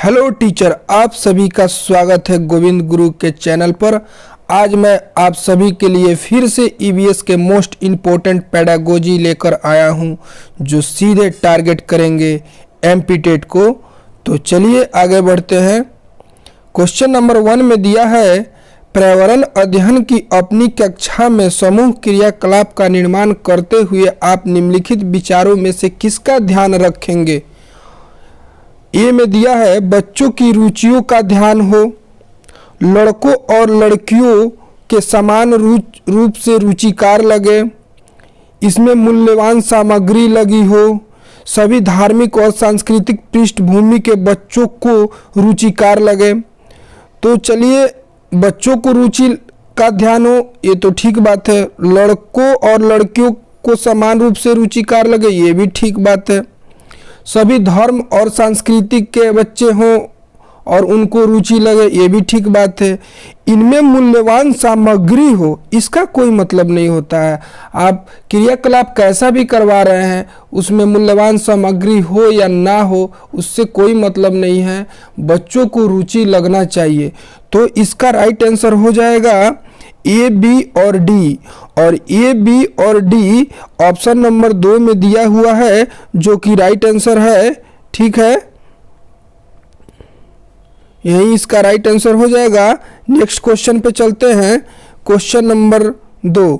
Hello teacher, आप सभी का स्वागत है गोविंद गुरु के चैनल पर। आज मैं आप सभी के लिए फिर से ईवीएस के मोस्ट इम्पोर्टेंट पेडागोजी लेकर आया हूं, जो सीधे टारगेट करेंगे एमपीटेट को। तो चलिए आगे बढ़ते हैं। क्वेश्चन नंबर 1 में दिया है, पर्यावरण अध्ययन की अपनी कक्षा में समूह क्रियाकलाप का निर्माण करते हुए आप निम्नलिखित विचारों में से किसका ध्यान रखेंगे। ए में दिया है, बच्चों की रुचियों का ध्यान हो, लड़कों और लड़कियों के समान रूप से रुचिकार लगे, इसमें मूल्यवान सामग्री लगी हो, सभी धार्मिक और सांस्कृतिक पृष्ठभूमि के बच्चों को रुचिकार लगे। तो चलिए, बच्चों को रुचि का ध्यान हो, ये तो ठीक बात है। लड़कों और लड़कियों को समान रूप से रुचिकार लगे, ये भी ठीक बात है। सभी धर्म और संस्कृति के बच्चे हों और उनको रुचि लगे, ये भी ठीक बात है। इनमें मूल्यवान सामग्री हो, इसका कोई मतलब नहीं होता है। आप क्रियाकलाप कैसा भी करवा रहे हैं, उसमें मूल्यवान सामग्री हो या ना हो, उससे कोई मतलब नहीं है। बच्चों को रुचि लगना चाहिए। तो इसका राइट आंसर हो जाएगा ए, बी और डी। और ए, बी और डी ऑप्शन नंबर 2 में दिया हुआ है, जो कि राइट आंसर है। ठीक है, यही इसका राइट आंसर हो जाएगा। नेक्स्ट क्वेश्चन पे चलते हैं। क्वेश्चन नंबर 2,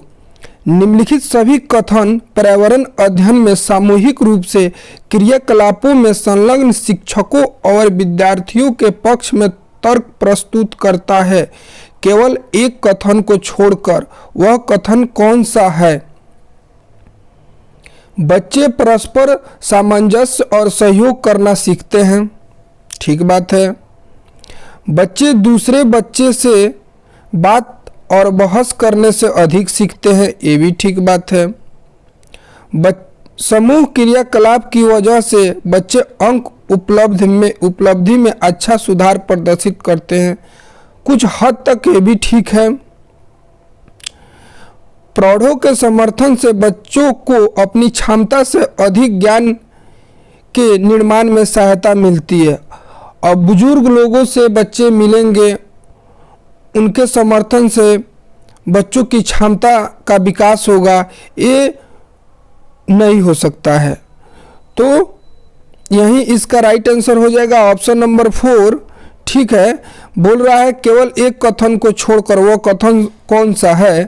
निम्नलिखित सभी कथन पर्यावरण अध्ययन में सामूहिक रूप से क्रियाकलापों में संलग्न शिक्षकों और विद्यार्थियों के पक्ष में तर्क प्रस्तुत करता है। केवल एक कथन को छोड़कर, वह कथन कौन सा है। बच्चे परस्पर सामंजस्य और सहयोग करना सीखते हैं, ठीक बात है। बच्चे दूसरे बच्चे से बात और बहस करने से अधिक सीखते हैं, ये भी ठीक बात है। समूह क्रियाकलाप की वजह से बच्चे अंक उपलब्धि में अच्छा सुधार प्रदर्शित करते हैं, कुछ हद तक ये भी ठीक है। प्रौढ़ों के समर्थन से बच्चों को अपनी क्षमता से अधिक ज्ञान के निर्माण में सहायता मिलती है। और बुजुर्ग लोगों से बच्चे मिलेंगे, उनके समर्थन से बच्चों की क्षमता का विकास होगा, ये नहीं हो सकता है। तो यही इसका राइट आंसर हो जाएगा ऑप्शन नंबर 4। ठीक है, बोल रहा है केवल एक कथन को छोड़कर, वो कथन कौन सा है।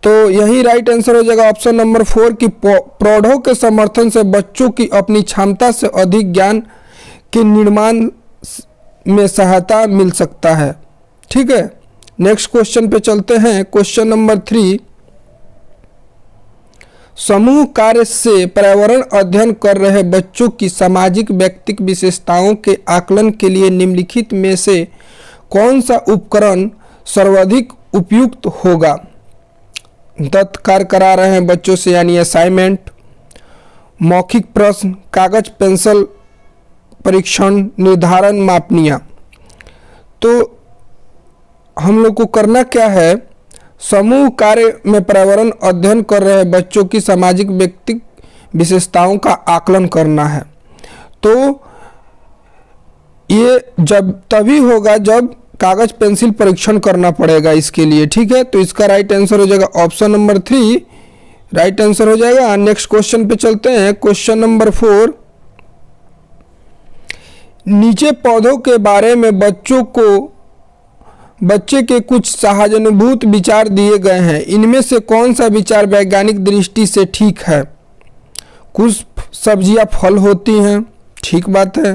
तो यही राइट आंसर हो जाएगा ऑप्शन नंबर 4 कि प्रौढ़ों के समर्थन से बच्चों की अपनी क्षमता से अधिक ज्ञान के निर्माण में सहायता मिल सकता है। ठीक है, नेक्स्ट क्वेश्चन पे चलते हैं। क्वेश्चन नंबर 3, समूह कार्य से पर्यावरण अध्ययन कर रहे बच्चों की सामाजिक व्यक्तिक विशेषताओं के आकलन के लिए निम्नलिखित में से कौन सा उपकरण सर्वाधिक उपयुक्त होगा। दत्त कार्य करा रहे हैं बच्चों से, यानी असाइनमेंट, मौखिक प्रश्न, कागज पेंसिल परीक्षण, निर्धारण मापनियाँ। तो हम लोग को करना क्या है, समूह कार्य में पर्यावरण अध्ययन कर रहे बच्चों की सामाजिक व्यक्तिक विशेषताओं का आकलन करना है। तो ये जब तभी होगा जब कागज पेंसिल परीक्षण करना पड़ेगा इसके लिए। ठीक है, तो इसका राइट आंसर हो जाएगा ऑप्शन नंबर 3 राइट आंसर हो जाएगा। नेक्स्ट क्वेश्चन पे चलते हैं। क्वेश्चन नंबर 4, नीचे पौधों के बारे में बच्चे के कुछ सहानुभूत विचार दिए गए हैं, इनमें से कौन सा विचार वैज्ञानिक दृष्टि से ठीक है। कुछ सब्जियां फल होती हैं, ठीक बात है।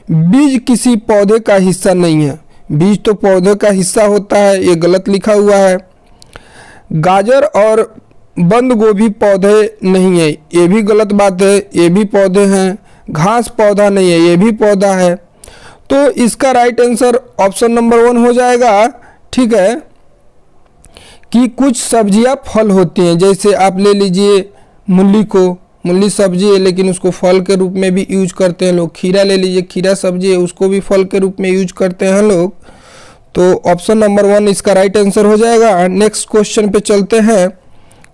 बीज किसी पौधे का हिस्सा नहीं है, बीज तो पौधे का हिस्सा होता है, ये गलत लिखा हुआ है। गाजर और बंद गोभी पौधे नहीं है, ये भी गलत बात है, ये भी पौधे हैं। घास पौधा नहीं है, ये भी पौधा है। तो इसका राइट आंसर ऑप्शन नंबर 1 हो जाएगा। ठीक है, कि कुछ सब्जियां फल होती हैं, जैसे आप ले लीजिए मूली को, मूली सब्जी है लेकिन उसको फल के रूप में भी यूज करते हैं लोग। खीरा ले लीजिए, खीरा सब्जी है, उसको भी फल के रूप में यूज करते हैं लोग। तो ऑप्शन नंबर 1 इसका राइट आंसर हो जाएगा। नेक्स्ट क्वेश्चन पे चलते हैं।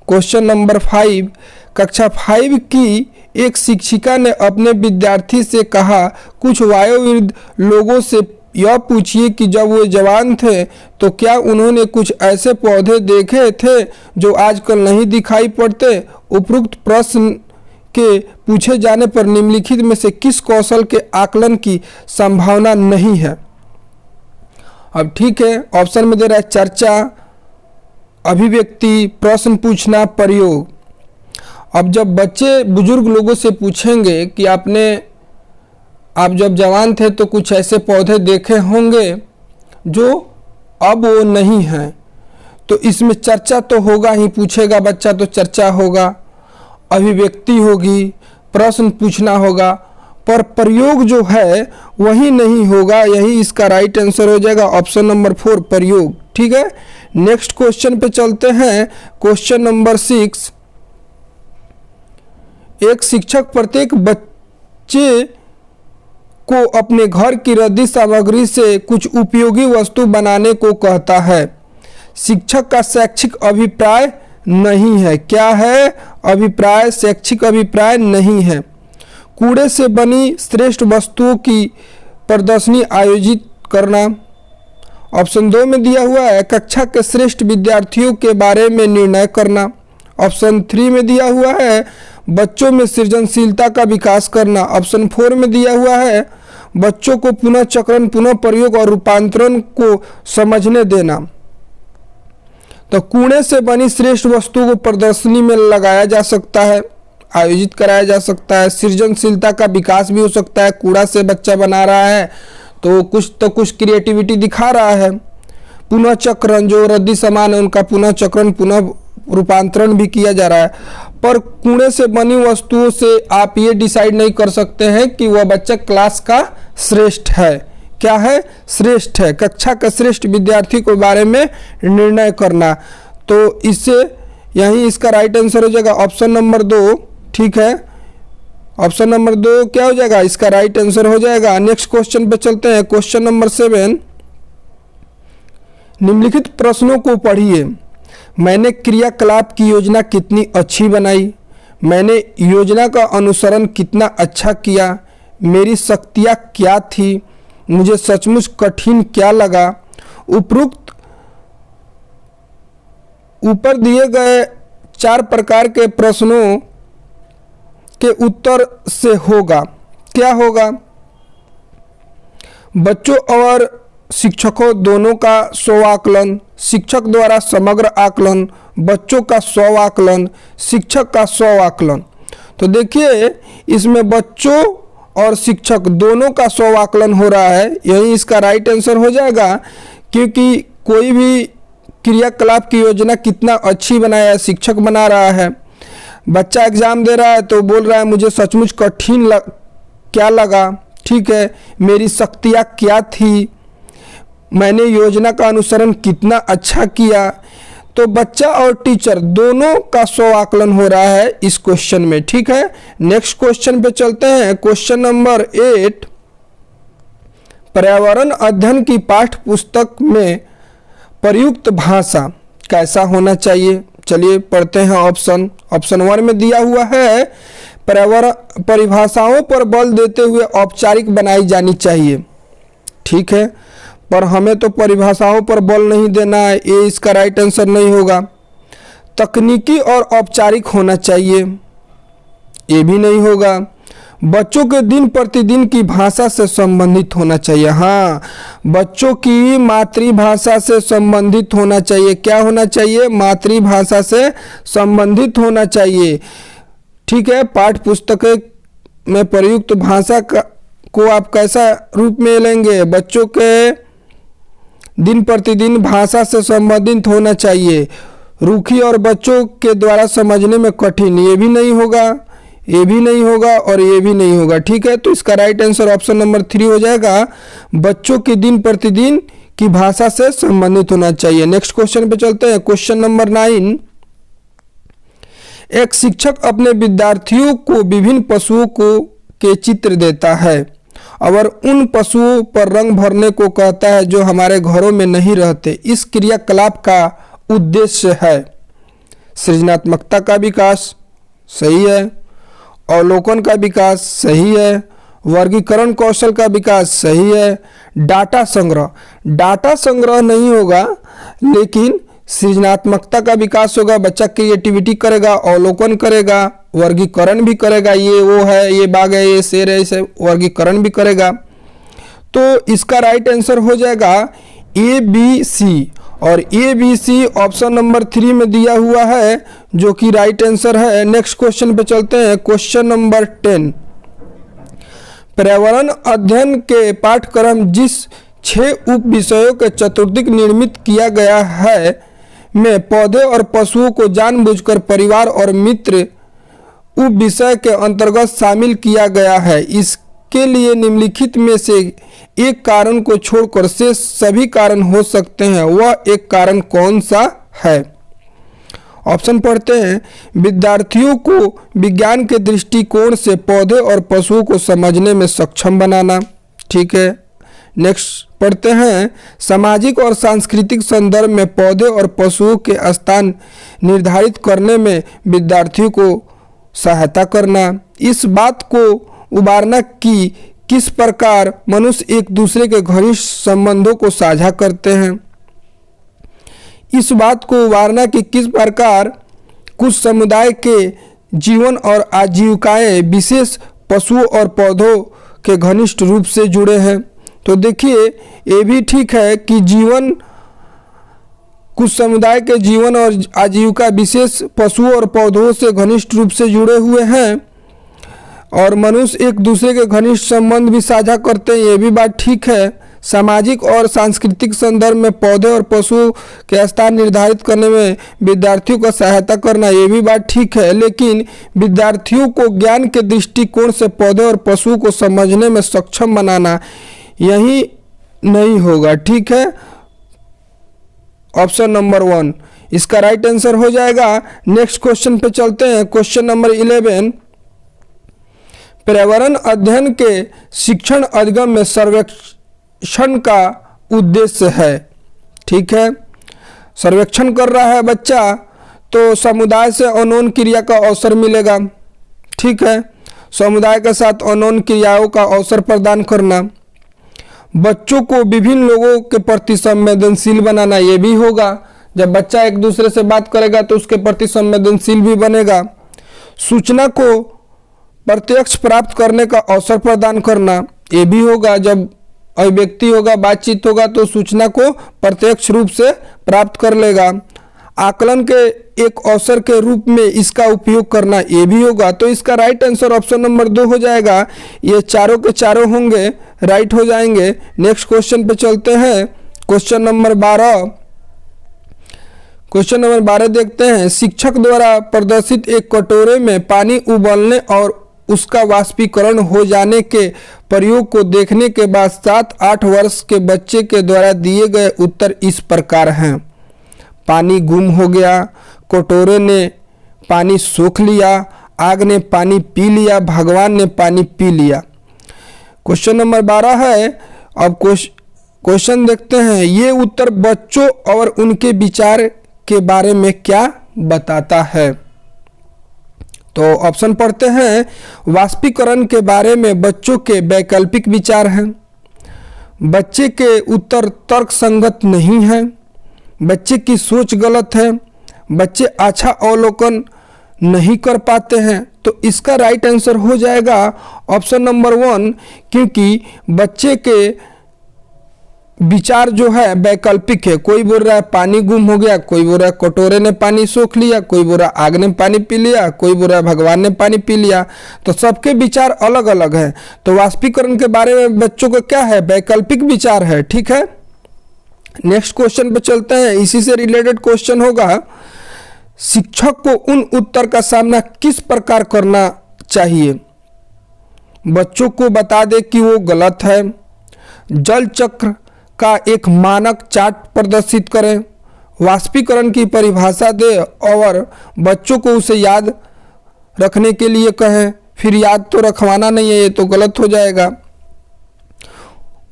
क्वेश्चन नंबर 5, कक्षा 5 की एक शिक्षिका ने अपने विद्यार्थी से कहा, कुछ वयोवृद्ध लोगों से यह पूछिए कि जब वो जवान थे तो क्या उन्होंने कुछ ऐसे पौधे देखे थे जो आजकल नहीं दिखाई पड़ते। उपरोक्त प्रश्न के पूछे जाने पर निम्नलिखित में से किस कौशल के आकलन की संभावना नहीं है। अब ठीक है, ऑप्शन में दे रहा है चर्चा, अभिव्यक्ति, प्रश्न पूछना, प्रयोग। अब जब बच्चे बुजुर्ग लोगों से पूछेंगे कि आप जब जवान थे तो कुछ ऐसे पौधे देखे होंगे जो अब वो नहीं हैं, तो इसमें चर्चा तो होगा ही, पूछेगा बच्चा तो चर्चा होगा, अभिव्यक्ति होगी, प्रश्न पूछना होगा, पर प्रयोग जो है वही नहीं होगा। यही इसका राइट आंसर हो जाएगा, ऑप्शन नंबर 4 प्रयोग। ठीक है, नेक्स्ट क्वेश्चन पे चलते हैं। क्वेश्चन नंबर 6, एक शिक्षक प्रत्येक बच्चे को अपने घर की रद्दी सामग्री से कुछ उपयोगी वस्तु बनाने को कहता है। शिक्षक का शैक्षिक अभिप्राय नहीं है। क्या है अभिप्राय? शैक्षिक अभिप्राय नहीं है। कूड़े से बनी श्रेष्ठ वस्तुओं की प्रदर्शनी आयोजित करना। ऑप्शन 2 में दिया हुआ है कक्षा के श्रेष्ठ विद्यार्थियों के बारे में निर्णय करना। ऑप्शन 3 में दिया हुआ है बच्चों में सृजनशीलता का विकास करना। ऑप्शन 4 में दिया हुआ है बच्चों को पुनः चक्रण, पुनः प्रयोग और रूपांतरण को समझने देना। तो कूड़े से बनी श्रेष्ठ वस्तुओं को प्रदर्शनी में लगाया जा सकता है, आयोजित कराया जा सकता है। सृजनशीलता का विकास भी हो सकता है। कूड़ा से बच्चा बना रहा है तो कुछ क्रिएटिविटी दिखा रहा है। पुनः चक्रण, जो रद्दी सामान है उनका पुनः चक्रण, पुनः रूपांतरण भी किया जा रहा है। पर कूड़े से बनी वस्तुओं से आप ये डिसाइड नहीं कर सकते हैं कि वह बच्चा क्लास का श्रेष्ठ है। क्या है? श्रेष्ठ है। कक्षा का श्रेष्ठ विद्यार्थी के बारे में निर्णय करना। तो इससे यही इसका राइट आंसर हो जाएगा ऑप्शन नंबर 2। ठीक है, ऑप्शन नंबर 2 क्या हो जाएगा? इसका राइट आंसर हो जाएगा। नेक्स्ट क्वेश्चन पे चलते हैं। क्वेश्चन नंबर 7, निम्नलिखित प्रश्नों को पढ़िए। मैंने क्रियाकलाप की योजना कितनी अच्छी बनाई। मैंने योजना का अनुसरण कितना अच्छा किया। मेरी शक्तियाँ क्या थी। मुझे सचमुच कठिन क्या लगा। उपरोक्त ऊपर दिए गए 4 प्रकार के प्रश्नों के उत्तर से होगा। क्या होगा? बच्चों और शिक्षकों दोनों का स्व आकलन, शिक्षक द्वारा समग्र आकलन, बच्चों का स्व आकलन, शिक्षक का स्व आकलन। तो देखिए इसमें बच्चों और शिक्षक दोनों का स्व आकलन हो रहा है। यही इसका राइट आंसर हो जाएगा, क्योंकि कोई भी क्रियाकलाप की योजना कितना अच्छी बनाया है, शिक्षक बना रहा है। बच्चा एग्जाम दे रहा है तो बोल रहा है मुझे सचमुच कठिन क्या लगा। ठीक है, मेरी शक्तियाँ क्या थी, मैंने योजना का अनुसरण कितना अच्छा किया। तो बच्चा और टीचर दोनों का स्व आकलन हो रहा है इस क्वेश्चन में। ठीक है, नेक्स्ट क्वेश्चन पे चलते हैं। क्वेश्चन नंबर 8, पर्यावरण अध्ययन की पाठ्य पुस्तक में प्रयुक्त भाषा कैसा होना चाहिए। चलिए पढ़ते हैं ऑप्शन 1 में दिया हुआ है पर्यावरण परिभाषाओं पर बल देते हुए औपचारिक बनाई जानी चाहिए। ठीक है, पर हमें तो परिभाषाओं पर बल नहीं देना है, ये इसका राइट आंसर नहीं होगा। तकनीकी और औपचारिक होना चाहिए, ये भी नहीं होगा। बच्चों के दिन प्रतिदिन की भाषा से संबंधित होना चाहिए। हाँ, बच्चों की मातृभाषा से संबंधित होना चाहिए। क्या होना चाहिए? मातृभाषा से संबंधित होना चाहिए। ठीक है, पाठ्य पुस्तक में प्रयुक्त भाषा को आप कैसा रूप में लेंगे? बच्चों के दिन प्रतिदिन भाषा से संबंधित होना चाहिए। रूखी और बच्चों के द्वारा समझने में कठिन, ये भी नहीं होगा, ये भी नहीं होगा और ये भी नहीं होगा। ठीक है, तो इसका राइट आंसर ऑप्शन नंबर 3 हो जाएगा। बच्चों के दिन प्रतिदिन की भाषा से संबंधित होना चाहिए। नेक्स्ट क्वेश्चन पे चलते हैं। क्वेश्चन नंबर 9, एक शिक्षक अपने विद्यार्थियों को विभिन्न पशुओं के चित्र देता है और उन पशुओं पर रंग भरने को कहता है जो हमारे घरों में नहीं रहते। इस क्रियाकलाप का उद्देश्य है सृजनात्मकता का विकास। सही है। अवलोकन का विकास सही है। वर्गीकरण कौशल का विकास सही है। डाटा संग्रह नहीं होगा, लेकिन सृजनात्मकता का विकास होगा। बच्चा क्रिएटिविटी करेगा, अवलोकन करेगा, वर्गीकरण भी करेगा, ये वो है, ये बाघ है, ये शेर है, इसे वर्गीकरण भी करेगा। तो इसका राइट आंसर हो जाएगा ए बी सी, और A B C option number 3 में दिया हुआ है, जो कि राइट आंसर है। नेक्स्ट क्वेश्चन पे चलते हैं। क्वेश्चन नंबर 10, पर्यावरण अध्ययन के पाठ्यक्रम जिस 6 उप विषयों के चतुर्दिक निर्मित किया गया है में पौधे और पशुओं को जानबूझकर परिवार और मित्र उप विषय के अंतर्गत शामिल किया गया है। इसके लिए निम्नलिखित में से एक कारण को छोड़कर से सभी कारण हो सकते हैं, वह एक कारण कौन सा है? ऑप्शन पढ़ते हैं। विद्यार्थियों को विज्ञान के दृष्टिकोण से पौधे और पशुओं को समझने में सक्षम बनाना। ठीक है। नेक्स्ट पढ़ते हैं। सामाजिक और सांस्कृतिक संदर्भ में पौधे और पशुओं के स्थान निर्धारित करने में विद्यार्थियों को सहायता करना। इस बात को उबारना कि किस प्रकार मनुष्य एक दूसरे के घनिष्ठ संबंधों को साझा करते हैं। इस बात को उबारना कि किस प्रकार कुछ समुदाय के जीवन और आजीविकाएं विशेष पशुओं और पौधों के घनिष्ठ रूप से जुड़े हैं। तो देखिए, ये भी ठीक है कि जीवन, कुछ समुदाय के जीवन और आजीविका विशेष पशुओं और पौधों से घनिष्ठ रूप से जुड़े हुए हैं, और मनुष्य एक दूसरे के घनिष्ठ संबंध भी साझा करते हैं, ये भी बात ठीक है। सामाजिक और सांस्कृतिक संदर्भ में पौधे और पशुओं के स्थान निर्धारित करने में विद्यार्थियों को सहायता करना, ये भी बात ठीक है। लेकिन विद्यार्थियों को ज्ञान के दृष्टिकोण से पौधे और पशुओं को समझने में सक्षम बनाना, यही नहीं होगा। ठीक है। ऑप्शन नंबर 1 इसका राइट आंसर हो जाएगा। नेक्स्ट क्वेश्चन पे चलते हैं। क्वेश्चन नंबर 11, पर्यावरण अध्ययन के शिक्षण अधिगम में सर्वेक्षण का उद्देश्य है। ठीक है। सर्वेक्षण कर रहा है बच्चा, तो समुदाय से अनोन क्रिया का अवसर मिलेगा। ठीक है। समुदाय के साथ अनोन क्रियाओं का अवसर प्रदान करना, बच्चों को विभिन्न लोगों के प्रति संवेदनशील बनाना, ये भी होगा। जब बच्चा एक दूसरे से बात करेगा तो उसके प्रति संवेदनशील भी बनेगा। सूचना को प्रत्यक्ष प्राप्त करने का अवसर प्रदान करना, ये भी होगा। जब अभिव्यक्ति होगा, बातचीत होगा, तो सूचना को प्रत्यक्ष रूप से प्राप्त कर लेगा। आकलन के एक अवसर के रूप में इसका उपयोग करना, ये भी होगा। तो इसका राइट आंसर ऑप्शन नंबर 2 हो जाएगा। ये चारों के चारों होंगे, राइट हो जाएंगे। नेक्स्ट क्वेश्चन पे चलते हैं। क्वेश्चन नंबर 12 देखते हैं। शिक्षक द्वारा प्रदर्शित एक कटोरे में पानी उबलने और उसका वाष्पीकरण हो जाने के प्रयोग को देखने के बाद 7-8 वर्ष के बच्चे के द्वारा दिए गए उत्तर इस प्रकार हैं। पानी गुम हो गया, कटोरे ने पानी सोख लिया, आग ने पानी पी लिया, भगवान ने पानी पी लिया। क्वेश्चन नंबर 12 है। अब क्वेश्चन देखते हैं। ये उत्तर बच्चों और उनके विचार के बारे में क्या बताता है? तो ऑप्शन पढ़ते हैं। वाष्पीकरण के बारे में बच्चों के वैकल्पिक विचार हैं। बच्चे के उत्तर तर्क संगत नहीं है। बच्चे की सोच गलत है। बच्चे अच्छा अवलोकन नहीं कर पाते हैं। तो इसका राइट आंसर हो जाएगा ऑप्शन नंबर 1, क्योंकि बच्चे के विचार जो है वैकल्पिक है। कोई बोल रहा है पानी गुम हो गया, कोई बोल रहा है कटोरे ने पानी सोख लिया, कोई बोल रहा है आग ने पानी पी लिया, कोई बोल रहा है भगवान ने पानी पी लिया। तो सबके विचार अलग अलग हैं। तो वाष्पीकरण के बारे में बच्चों का क्या है? वैकल्पिक विचार है। ठीक है। नेक्स्ट क्वेश्चन पे चलते हैं। इसी से रिलेटेड क्वेश्चन होगा। शिक्षक को उन उत्तर का सामना किस प्रकार करना चाहिए? बच्चों को बता दे कि वो गलत है। जल चक्र का एक मानक चार्ट प्रदर्शित करें। वाष्पीकरण की परिभाषा दे और बच्चों को उसे याद रखने के लिए कहें। फिर याद तो रखवाना नहीं है, ये तो गलत हो जाएगा।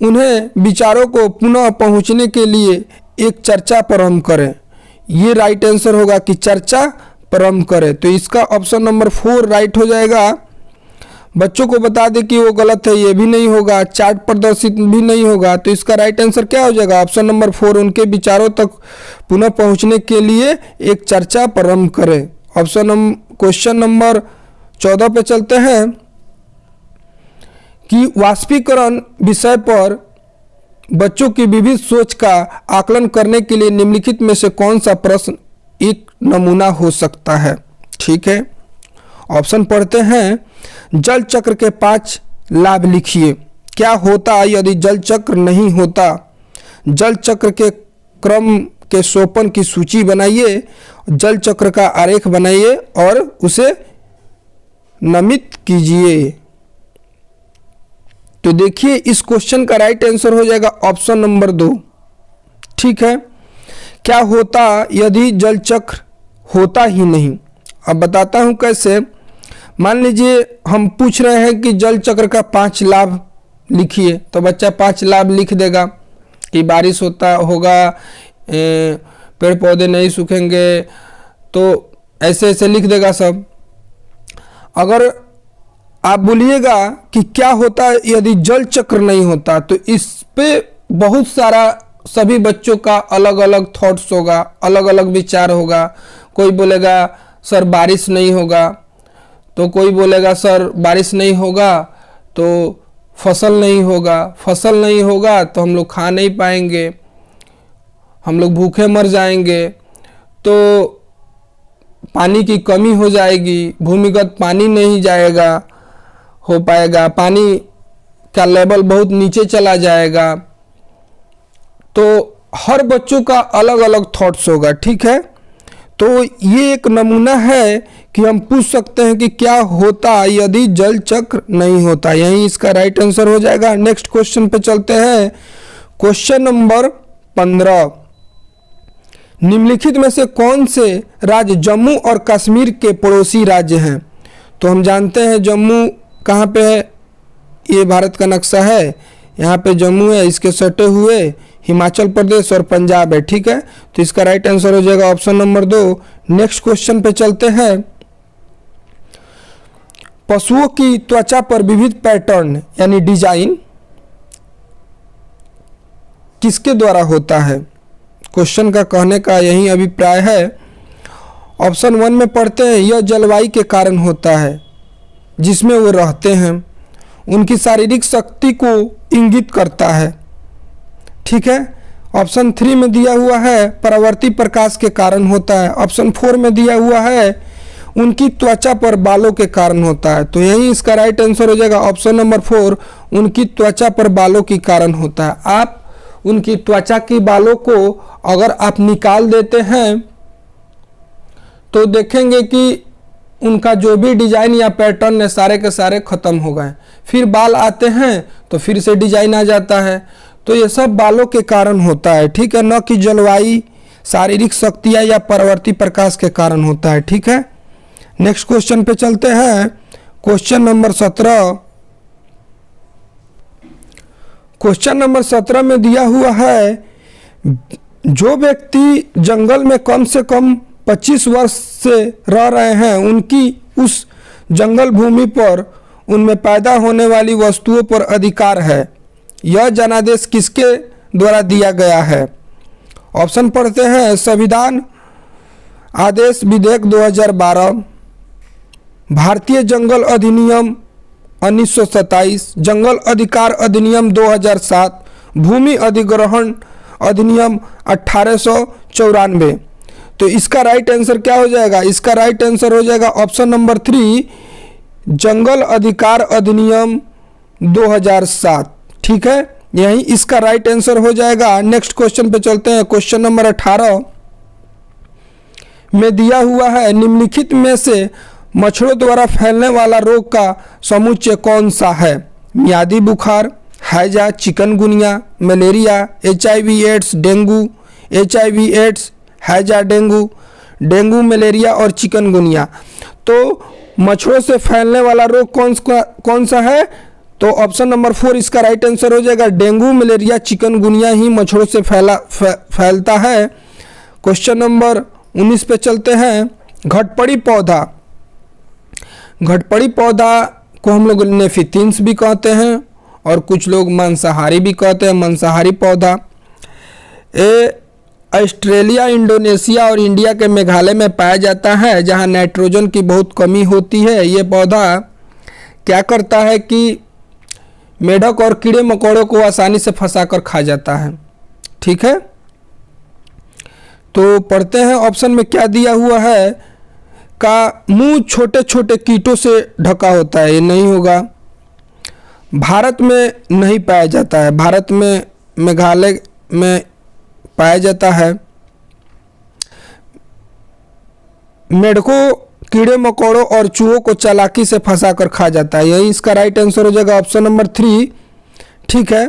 उन्हें विचारों को पुनः पहुंचने के लिए एक चर्चा प्रारंभ करें। ये राइट आंसर होगा कि चर्चा प्रारंभ करें। तो इसका ऑप्शन नंबर 4 राइट हो जाएगा। बच्चों को बता दे कि वो गलत है, ये भी नहीं होगा, चार्ट प्रदर्शित भी नहीं होगा। तो इसका राइट आंसर क्या हो जाएगा? ऑप्शन नंबर 4, उनके विचारों तक पुनः पहुंचने के लिए एक चर्चा प्रारंभ करें। क्वेश्चन नंबर 14 पे चलते हैं कि वाष्पीकरण विषय पर बच्चों की विविध सोच का आकलन करने के लिए निम्नलिखित में से कौन सा प्रश्न एक नमूना हो सकता है? ठीक है, ऑप्शन पढ़ते हैं। जल चक्र के 5 लाभ लिखिए। क्या होता यदि जल चक्र नहीं होता? जल चक्र के क्रम के सोपान की सूची बनाइए, जल चक्र का आरेख बनाइए और उसे नामित कीजिए। तो देखिए इस क्वेश्चन का राइट आंसर हो जाएगा ऑप्शन नंबर 2। ठीक है, क्या होता यदि जल चक्र होता ही नहीं? अब बताता हूं कैसे। मान लीजिए हम पूछ रहे हैं कि जल चक्र का 5 लाभ लिखिए, तो बच्चा 5 लाभ लिख देगा कि बारिश होगा, पेड़ पौधे नहीं सूखेंगे, तो ऐसे ऐसे लिख देगा सब। अगर आप बोलिएगा कि क्या होता यदि जल चक्र नहीं होता, तो इस पे बहुत सारा सभी बच्चों का अलग अलग थॉट्स होगा, अलग अलग विचार होगा। कोई बोलेगा सर बारिश नहीं होगा, तो कोई बोलेगा सर बारिश नहीं होगा तो फसल नहीं होगा, फसल नहीं होगा तो हम लोग खा नहीं पाएंगे, हम लोग भूखे मर जाएंगे, तो पानी की कमी हो जाएगी, भूमिगत पानी नहीं जाएगा हो पाएगा, पानी का लेवल बहुत नीचे चला जाएगा। तो हर बच्चों का अलग अलग थॉट्स होगा। ठीक है, तो ये एक नमूना है कि हम पूछ सकते हैं कि क्या होता यदि जल चक्र नहीं होता। यही इसका राइट आंसर हो जाएगा। नेक्स्ट क्वेश्चन पे चलते हैं। क्वेश्चन नंबर 15, निम्नलिखित में से कौन से राज्य जम्मू और कश्मीर के पड़ोसी राज्य हैं? तो हम जानते हैं जम्मू कहाँ पे है, ये भारत का नक्शा है, यहाँ पे जम्मू है, इसके सटे हुए हिमाचल प्रदेश और पंजाब है। ठीक है, तो इसका राइट आंसर हो जाएगा ऑप्शन नंबर 2। नेक्स्ट क्वेश्चन पे चलते हैं। पशुओं की त्वचा पर विविध पैटर्न यानी डिजाइन किसके द्वारा होता है? क्वेश्चन का कहने का यही अभिप्राय है। ऑप्शन 1 में पढ़ते हैं, यह जलवायु के कारण होता है जिसमें वो रहते हैं, उनकी शारीरिक शक्ति को इंगित करता है। ठीक है, ऑप्शन 3 में दिया हुआ है परावर्ती प्रकाश के कारण होता है। ऑप्शन 4 में दिया हुआ है उनकी त्वचा पर बालों के कारण होता है। तो यही इसका राइट आंसर हो जाएगा ऑप्शन नंबर 4, उनकी त्वचा पर बालों के कारण होता है। आप उनकी त्वचा की बालों को अगर आप निकाल देते हैं तो देखेंगे कि उनका जो भी डिजाइन या पैटर्न है सारे के सारे खत्म हो गए, फिर बाल आते हैं तो फिर से डिजाइन आ जाता है। तो ये सब बालों के कारण होता है। ठीक है, न कि जलवायु, शारीरिक शक्तियाँ या परावर्ती प्रकाश के कारण होता है। ठीक है, नेक्स्ट क्वेश्चन पे चलते हैं। क्वेश्चन नंबर 17, क्वेश्चन नंबर 17 में दिया हुआ है, जो व्यक्ति जंगल में कम से कम 25 वर्ष से रह रहे हैं उनकी उस जंगल भूमि पर उनमें पैदा होने वाली वस्तुओं पर अधिकार है। यह जनादेश किसके द्वारा दिया गया है? ऑप्शन पढ़ते हैं, संविधान आदेश विधेयक 2012, भारतीय जंगल अधिनियम 1927, जंगल अधिकार अधिनियम 2007, भूमि अधिग्रहण अधिनियम 1894। तो इसका राइट आंसर क्या हो जाएगा? इसका राइट आंसर हो जाएगा ऑप्शन नंबर 3, जंगल अधिकार अधिनियम 2007। ठीक है, यही इसका राइट आंसर हो जाएगा। नेक्स्ट क्वेश्चन पे चलते हैं। क्वेश्चन नंबर 18 में दिया हुआ है, निम्नलिखित में से मच्छरों द्वारा फैलने वाला रोग का समुच्चय कौन सा है? मियादी बुखार, हैजा, chikungunya, malaria, HIV AIDS, dengue. HIV AIDS, हैजा, डेंगू, डेंगू, मलेरिया और चिकनगुनिया। तो मच्छरों से फैलने वाला रोग कौन सा है? तो ऑप्शन नंबर 4 इसका राइट आंसर हो जाएगा। डेंगू, मलेरिया, चिकनगुनिया ही मच्छरों से फैलता है। क्वेश्चन नंबर 19 पे चलते हैं। घटपड़ी पौधा को हम लोग नेफिथिन्स भी कहते हैं और कुछ लोग मांसाहारी भी कहते हैं, मांसाहारी पौधा। ये ऑस्ट्रेलिया, इंडोनेशिया और इंडिया के मेघालय में पाया जाता है, जहां नाइट्रोजन की बहुत कमी होती है। ये पौधा क्या करता है कि मेढक और कीड़े मकोड़ों को आसानी से फंसाकर खा जाता है। ठीक है, तो पढ़ते हैं ऑप्शन में क्या दिया हुआ है। का मुंह छोटे छोटे कीटों से ढका होता है, ये नहीं होगा। भारत में नहीं पाया जाता है, भारत में मेघालय में पाया जाता है। मेढकों, कीड़े मकोड़ों और चूहों को चालाकी से फंसाकर खा जाता है, यही इसका राइट आंसर हो जाएगा, ऑप्शन नंबर 3। ठीक है,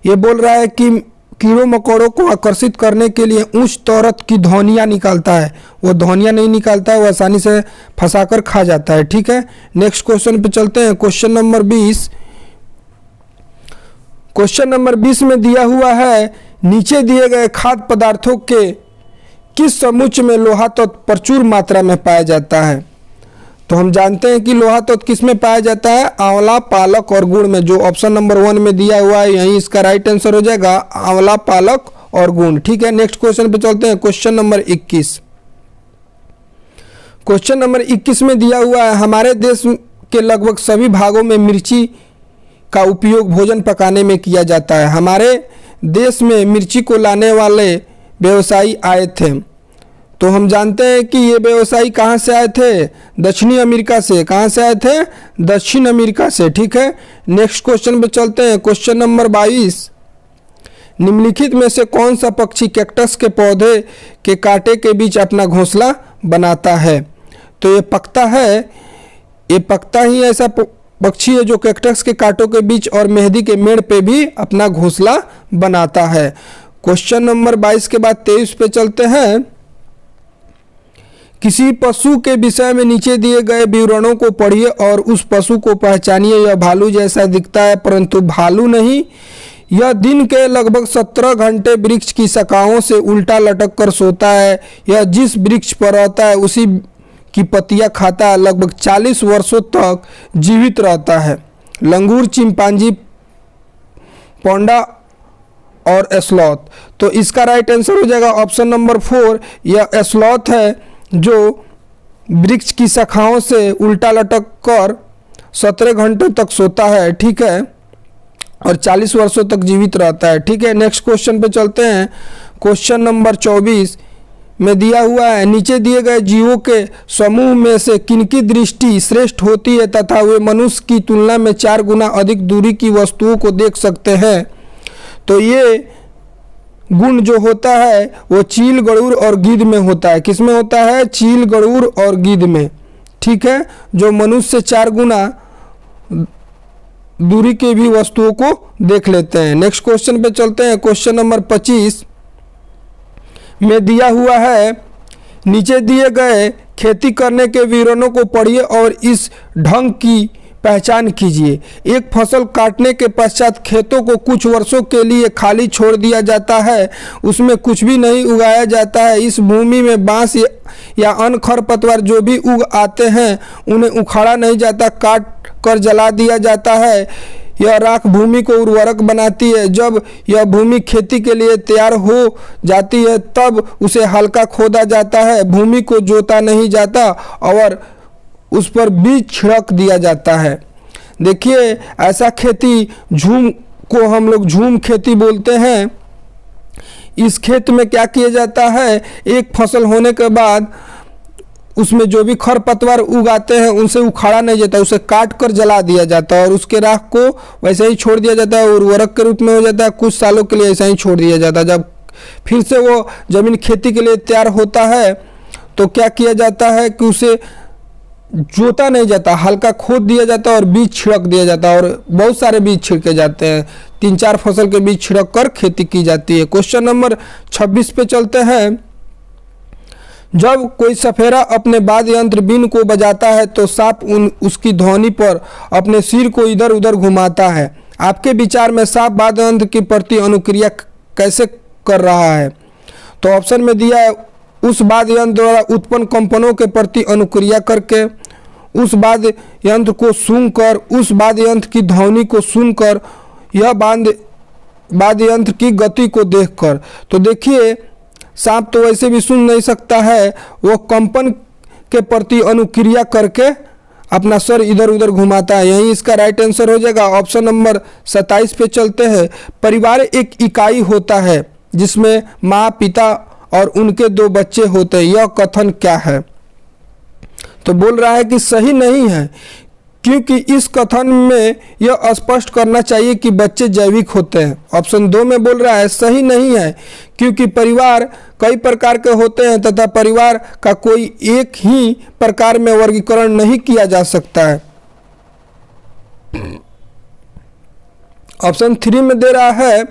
ये बोल रहा है कि कीड़ों मकोड़ों को आकर्षित करने के लिए ऊंच तौरत की ध्वनियाँ निकालता है, वो ध्वनियाँ नहीं निकालता है, वो आसानी से फंसाकर खा जाता है। ठीक है, नेक्स्ट क्वेश्चन पे चलते हैं। Question number 20। क्वेश्चन नंबर 20 में दिया हुआ है, नीचे दिए गए खाद्य पदार्थों के किस समुच्चय में लोहा तत्व प्रचुर मात्रा में पाया जाता है। तो हम जानते हैं कि लोहा तत्व किस में पाया जाता है, आंवला, पालक और गुड़ में, जो ऑप्शन नंबर 1 में दिया हुआ है, यही इसका राइट आंसर हो जाएगा, आंवला, पालक और गुड़। ठीक है, नेक्स्ट क्वेश्चन पे चलते हैं। Question number 21। क्वेश्चन नंबर 21 में दिया हुआ है, हमारे देश के लगभग सभी भागों में मिर्ची का उपयोग भोजन पकाने में किया जाता है। हमारे देश में मिर्ची को लाने वाले व्यवसायी आए थे, तो हम जानते हैं कि ये व्यवसायी कहाँ से आए थे, दक्षिणी अमेरिका से। कहाँ से आए थे, दक्षिण अमेरिका से। ठीक है, नेक्स्ट क्वेश्चन पे चलते हैं। Question number 22। निम्नलिखित में से कौन सा पक्षी कैक्टस के पौधे के कांटे के बीच अपना घोंसला बनाता है। तो ये पकता है, ये पकता ही ऐसा पक्षी है जो कैक्टस के कांटों के बीच और मेहंदी के मेड़ पे भी अपना घोंसला बनाता है। क्वेश्चन नंबर 22 के बाद 23 पे चलते हैं। किसी पशु के विषय में नीचे दिए गए विवरणों को पढ़िए और उस पशु को पहचानिए। यह भालू जैसा दिखता है परंतु भालू नहीं। यह दिन के लगभग 17 घंटे वृक्ष की शाखाओं से उल्टा लटक कर सोता है। यह जिस वृक्ष पर रहता है उसी की पत्तियां खाता है। लगभग 40 वर्षों तक जीवित रहता है। लंगूर, चिंपांजी, पोंडा और एस्लॉथ। तो इसका राइट आंसर हो जाएगा ऑप्शन नंबर 4। यह एस्लॉथ है जो वृक्ष की शाखाओं से उल्टा लटक कर 17 घंटों तक सोता है। ठीक है, और 40 वर्षों तक जीवित रहता है। ठीक है, नेक्स्ट क्वेश्चन पे चलते हैं। क्वेश्चन नंबर 24 में दिया हुआ है, नीचे दिए गए जीवों के समूह में से किनकी दृष्टि श्रेष्ठ होती है तथा वे मनुष्य की तुलना में 4 गुना अधिक दूरी की वस्तुओं को देख सकते हैं। तो ये गुण जो होता है वो चील, गरुड़ और गिद्ध में होता है। किस में होता है, चील, गरुड़ और गिद्ध में। ठीक है, जो मनुष्य से 4 गुना दूरी के भी वस्तुओं को देख लेते हैं। नेक्स्ट क्वेश्चन पे चलते हैं। क्वेश्चन नंबर 25 में दिया हुआ है, नीचे दिए गए खेती करने के विवरणों को पढ़िए और इस ढंग की पहचान कीजिए। एक फसल काटने के पश्चात खेतों को कुछ वर्षों के लिए खाली छोड़ दिया जाता है, उसमें कुछ भी नहीं उगाया जाता है। इस भूमि में बांस या अन्य खरपतवार जो भी उग आते हैं उन्हें उखाड़ा नहीं जाता, काट कर जला दिया जाता है। यह राख भूमि को उर्वरक बनाती है। जब यह भूमि खेती के लिए तैयार हो जाती है तब उसे हल्का खोदा जाता है। भूमि को जोता नहीं जाता और उस पर बीज छिड़क दिया जाता है। देखिए, ऐसा खेती झूम को हम लोग झूम खेती बोलते हैं। इस खेत में क्या किया जाता है, एक फसल होने के बाद उसमें जो भी खरपतवार उगाते हैं उनसे उखाड़ा नहीं जाता, उसे काट कर जला दिया जाता है और उसके राख को वैसे ही छोड़ दिया जाता है, उर्वरक के रूप में हो जाता है। कुछ सालों के लिए ऐसा ही छोड़ दिया जाता है। जब फिर से वो जमीन खेती के लिए तैयार होता है तो क्या किया जाता है कि उसे जोता नहीं जाता, हल्का खोद दिया जाता है और बीज छिड़क दिया जाता है। और बहुत सारे बीज छिड़के जाते हैं, 3-4 फसल के बीज छिड़क कर खेती की जाती है। क्वेश्चन नंबर 26 पे चलते हैं। जब कोई सफेरा अपने वाद्य यंत्र बीन को बजाता है तो सांप उसकी ध्वनि पर अपने सिर को इधर उधर घुमाता है। आपके विचार में सांप वाद्य यंत्र की प्रति अनुक्रिया कैसे कर रहा है। तो ऑप्शन में दिया है, उस वाद्य यंत्र द्वारा उत्पन्न कंपनों के प्रति अनुक्रिया करके, उस वाद्य यंत्र को सूंघकर, उस वाद्य यंत्र की ध्वनि को सुनकर, यह वाद्य यंत्र की गति को देखकर। तो देखिए सांप तो वैसे भी सुन नहीं सकता है, वो कंपन के प्रति अनुक्रिया करके अपना सर इधर उधर घुमाता है। यही इसका राइट आंसर हो जाएगा। ऑप्शन नंबर 27 पे चलते हैं। परिवार एक इकाई होता है जिसमें माँ, पिता और उनके 2 बच्चे होते हैं, यह कथन क्या है? तो बोल रहा है कि सही नहीं है, क्योंकि इस कथन में यह स्पष्ट करना चाहिए कि बच्चे जैविक होते हैं। ऑप्शन 2 में बोल रहा है सही नहीं है, क्योंकि परिवार कई प्रकार के होते हैं तथा परिवार का कोई एक ही प्रकार में वर्गीकरण नहीं किया जा सकता है। ऑप्शन 3 में दे रहा है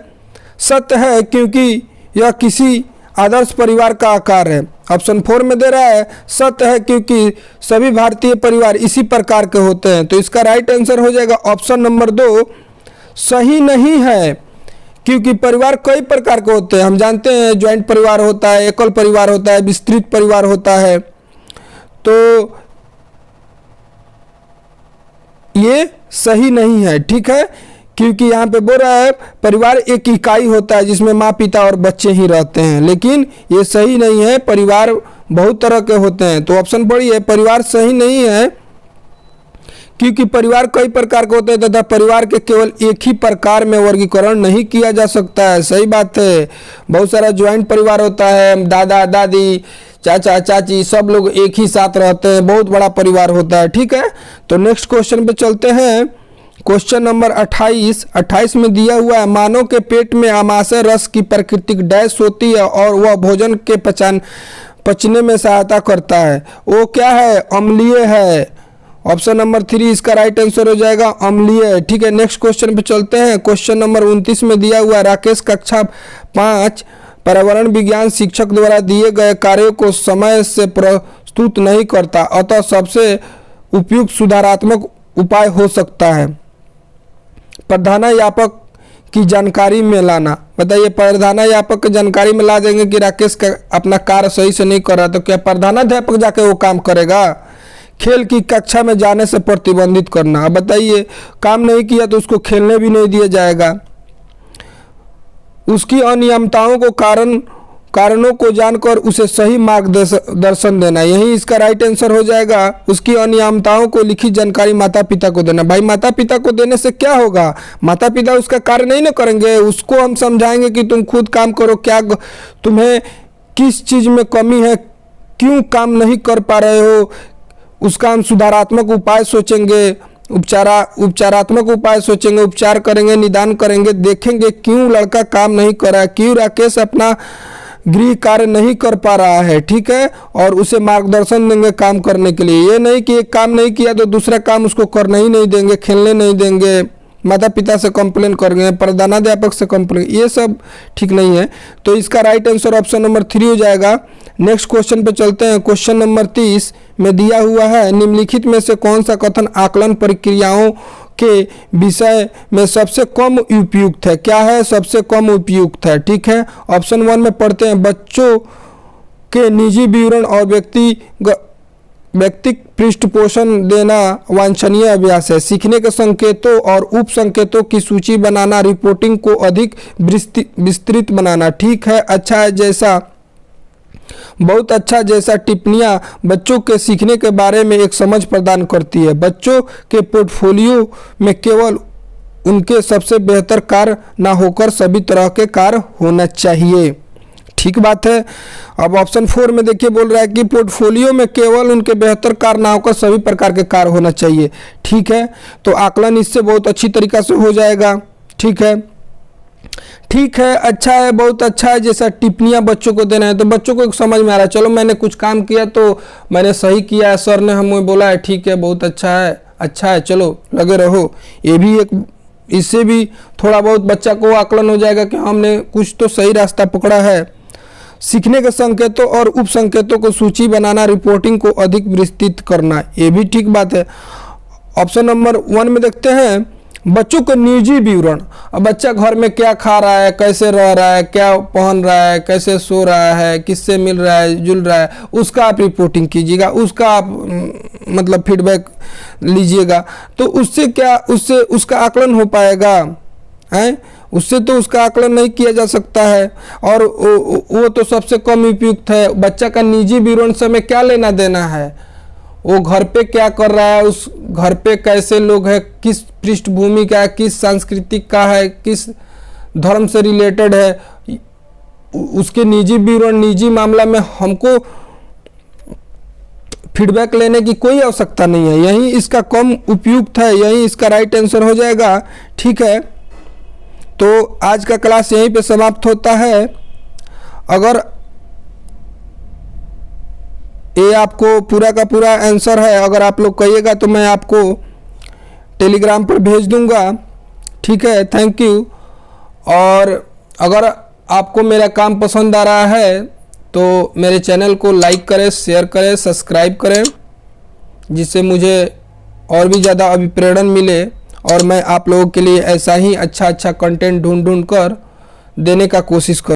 सत्य है, क्योंकि यह किसी आदर्श परिवार का आकार है। ऑप्शन 4 में दे रहा है सत्य है, क्योंकि सभी भारतीय परिवार इसी प्रकार के होते हैं। तो इसका राइट आंसर हो जाएगा ऑप्शन नंबर 2 सही नहीं है, क्योंकि परिवार कई प्रकार के होते हैं। हम जानते हैं ज्वाइंट परिवार होता है, एकल परिवार होता है, विस्तृत परिवार होता है। तो ये सही नहीं है, ठीक है, क्योंकि यहाँ पे बोल रहा है परिवार एक इकाई होता है जिसमें माँ, पिता और बच्चे ही रहते हैं, लेकिन ये सही नहीं है, परिवार बहुत तरह के होते हैं। तो ऑप्शन पढ़िए, परिवार सही नहीं है क्योंकि परिवार कई प्रकार के होते हैं तथा परिवार के केवल एक ही प्रकार में वर्गीकरण नहीं किया जा सकता है। सही बात है, बहुत सारा ज्वाइंट परिवार होता है, दादा दादी, चाचा चाची सब लोग एक ही साथ रहते हैं, बहुत बड़ा परिवार होता है, ठीक है। तो नेक्स्ट क्वेश्चन पे चलते हैं। क्वेश्चन नंबर 28 में दिया हुआ है मानव के पेट में आमाशय रस की प्राकृतिक डैश होती है और वह भोजन के पचने में सहायता करता है, वो क्या है? अम्लीय है। ऑप्शन नंबर 3 इसका राइट आंसर हो जाएगा अम्लीय, ठीक है। नेक्स्ट क्वेश्चन पे चलते हैं। क्वेश्चन नंबर 29 में दिया हुआ है राकेश कक्षा 5 पर्यावरण विज्ञान शिक्षक द्वारा दिए गए कार्यों को समय से प्रस्तुत नहीं करता, अतः सबसे उपयुक्त सुधारात्मक उपाय हो सकता है प्रधानाध्यापक की जानकारी में लाना। बताइए, प्रधानाध्यापक की जानकारी में ला देंगे कि राकेश का अपना कार्य सही से नहीं कर रहा, तो क्या प्रधानाध्यापक जाके वो काम करेगा? खेल की कक्षा में जाने से प्रतिबंधित करना। अब बताइए, काम नहीं किया तो उसको खेलने भी नहीं दिया जाएगा। उसकी अनियमितताओं को कारणों को जानकर उसे सही मार्गदर्शन देना, यही इसका राइट आंसर हो जाएगा। उसकी अनियमितताओं को लिखित जानकारी माता पिता को देना। भाई माता पिता को देने से क्या होगा? माता पिता उसका कार्य नहीं ना करेंगे, उसको हम समझाएंगे कि तुम खुद काम करो, क्या तुम्हें किस चीज़ में कमी है, क्यों काम नहीं कर पा रहे हो, उसका हम सुधारात्मक उपाय सोचेंगे, उपचारात्मक उपाय सोचेंगे, उपचार करेंगे, निदान करेंगे, देखेंगे क्यों लड़का काम नहीं कर रहा है, क्यों राकेश अपना गृह कार्य नहीं कर पा रहा है, ठीक है, और उसे मार्गदर्शन देंगे काम करने के लिए। ये नहीं कि एक काम नहीं किया तो दूसरा काम उसको करने ही नहीं देंगे, खेलने नहीं देंगे, माता पिता से कंप्लेन करेंगे, प्रधानाध्यापक से कंप्लेन, ये सब ठीक नहीं है। तो इसका राइट आंसर ऑप्शन नंबर 3 हो जाएगा। नेक्स्ट क्वेश्चन पे चलते हैं। क्वेश्चन नंबर 30 में दिया हुआ है निम्नलिखित में से कौन सा कथन आकलन प्रक्रियाओं के विषय में सबसे कम उपयुक्त है? क्या है सबसे कम उपयुक्त है? ठीक है, ऑप्शन 1 में पढ़ते हैं बच्चों के निजी विवरण और व्यक्तिक पृष्ठपोषण देना वांछनीय अभ्यास है। सीखने के संकेतों और उप संकेतों की सूची बनाना, रिपोर्टिंग को अधिक विस्तृत बनाना। ठीक है, अच्छा है, जैसा बहुत अच्छा जैसा टिप्पणियां बच्चों के सीखने के बारे में एक समझ प्रदान करती है। बच्चों के पोर्टफोलियो में केवल उनके सबसे बेहतर कार्य ना होकर सभी तरह के कार्य होना चाहिए। ठीक बात है। अब ऑप्शन 4 में देखिए बोल रहा है कि पोर्टफोलियो में केवल उनके बेहतर कार्य ना होकर सभी प्रकार के कार्य होना चाहिए। ठीक है, तो आकलन इससे बहुत अच्छी तरीका से हो जाएगा। ठीक है, ठीक है, अच्छा है, बहुत अच्छा है, जैसा टिप्पणियां बच्चों को देना है तो बच्चों को समझ में आ रहा है, चलो मैंने कुछ काम किया तो मैंने सही किया है, सर ने हमें बोला है, ठीक है, बहुत अच्छा है, चलो लगे रहो। ये भी एक, इससे भी थोड़ा बहुत बच्चा को आकलन हो जाएगा कि हमने कुछ तो सही रास्ता पकड़ा है। सीखने के संकेतों और उप संकेतों को सूची बनाना, रिपोर्टिंग को अधिक विस्तृत करना, ये भी ठीक बात है। ऑप्शन नंबर 1 में देखते हैं बच्चों को निजी विवरण। अब बच्चा घर में क्या खा रहा है, कैसे रह रहा है, क्या पहन रहा है, कैसे सो रहा है, किससे मिल रहा है, जुल रहा है, उसका आप रिपोर्टिंग कीजिएगा, उसका आप मतलब फीडबैक लीजिएगा, तो उससे क्या, उससे उसका आकलन हो पाएगा हैं? उससे तो उसका आकलन नहीं किया जा सकता है। और वो तो सबसे कम उपयुक्त है। बच्चा का निजी विवरण से हमें क्या लेना देना है, वो घर पे क्या कर रहा है, उस घर पे कैसे लोग हैं, किस पृष्ठभूमि का है, किस सांस्कृतिक का है, किस धर्म से रिलेटेड है, उसके निजी विवरण, निजी मामला में हमको फीडबैक लेने की कोई आवश्यकता नहीं है। यही इसका कम उपयुक्त है, यही इसका राइट आंसर हो जाएगा। ठीक है, तो आज का क्लास यहीं पे समाप्त होता है। अगर ये आपको पूरा का पूरा आंसर है, अगर आप लोग कहिएगा तो मैं आपको टेलीग्राम पर भेज दूंगा। ठीक है, थैंक यू। और अगर आपको मेरा काम पसंद आ रहा है तो मेरे चैनल को लाइक करें, शेयर करें, सब्सक्राइब करें, जिससे मुझे और भी ज़्यादा अभिप्रेरण मिले और मैं आप लोगों के लिए ऐसा ही अच्छा कंटेंट ढूंढ कर देने का कोशिश करूँ।